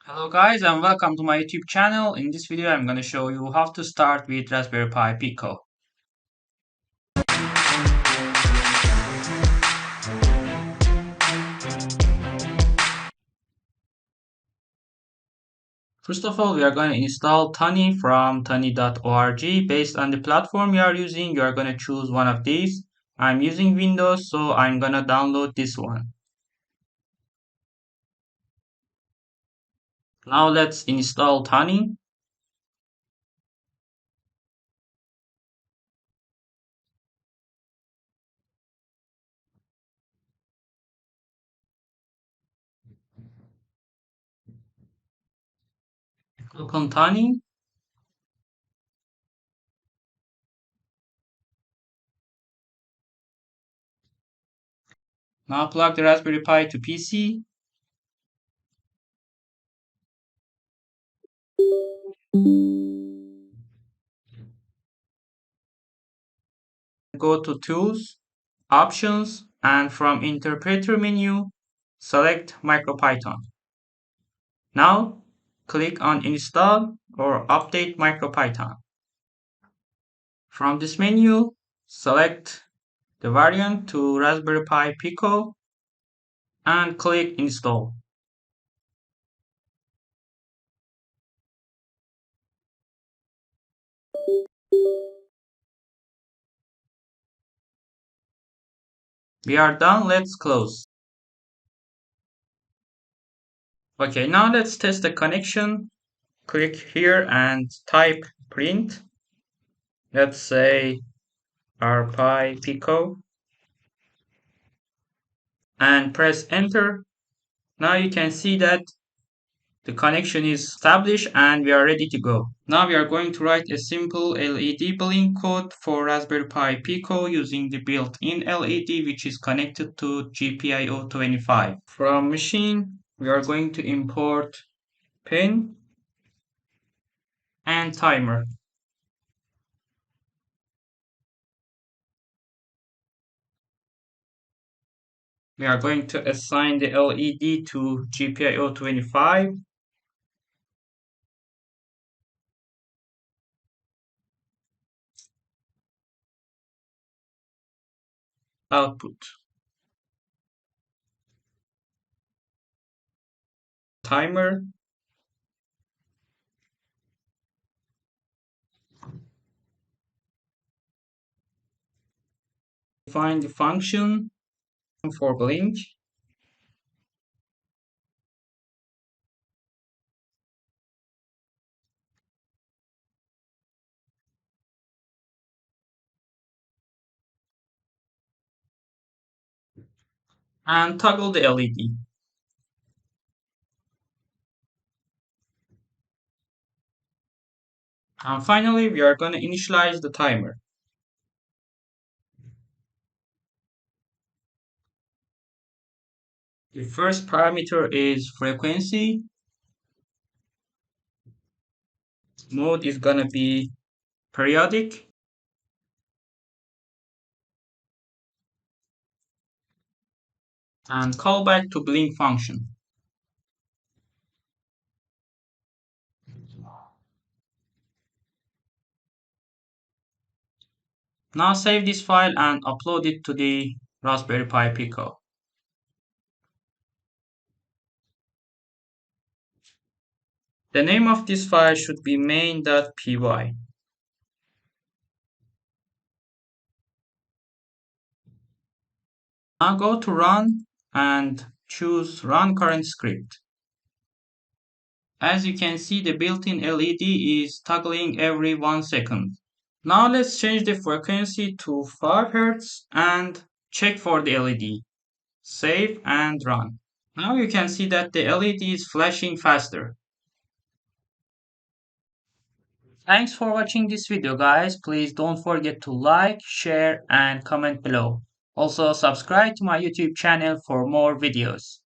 Hello guys and welcome to my YouTube channel. In this video I'm going to show you how to start with Raspberry Pi Pico. First of all, we are going to install Tiny from tiny.org. Based on the platform you are using, you are going to choose one of these. I'm using Windows, so I'm going to download this one. Now let's install Tiny. Click on Tiny. Now plug the Raspberry Pi to PC. Go to Tools, Options, and from Interpreter menu, select MicroPython. Now, click on Install or Update MicroPython. From this menu, select the variant to Raspberry Pi Pico and click Install. We are done, let's close. Okay, now let's test the connection. Click here and type print. Let's say Rpi Pico and press enter. Now you can see that the connection is established and we are ready to go. Now we are going to write a simple LED blink code for Raspberry Pi Pico using the built-in LED which is connected to GPIO 25. From machine, we are going to import pin and timer. We are going to assign the LED to GPIO 25. Output. Timer. Define the function for blink. And toggle the LED. And finally, we are going to initialize the timer. The first parameter is frequency. Mode is going to be periodic. And callback to blink function. Now save this file and upload it to the Raspberry Pi Pico. The name of this file should be main.py. Now go to Run and choose Run Current Script. As you can see, the built-in LED is toggling every 1 second. Now let's change the frequency to 5 Hz and check for the LED. Save and run. Now you can see that the LED is flashing faster. Thanks for watching this video guys. Please don't forget to like, share and comment below. Also subscribe to my YouTube channel for more videos.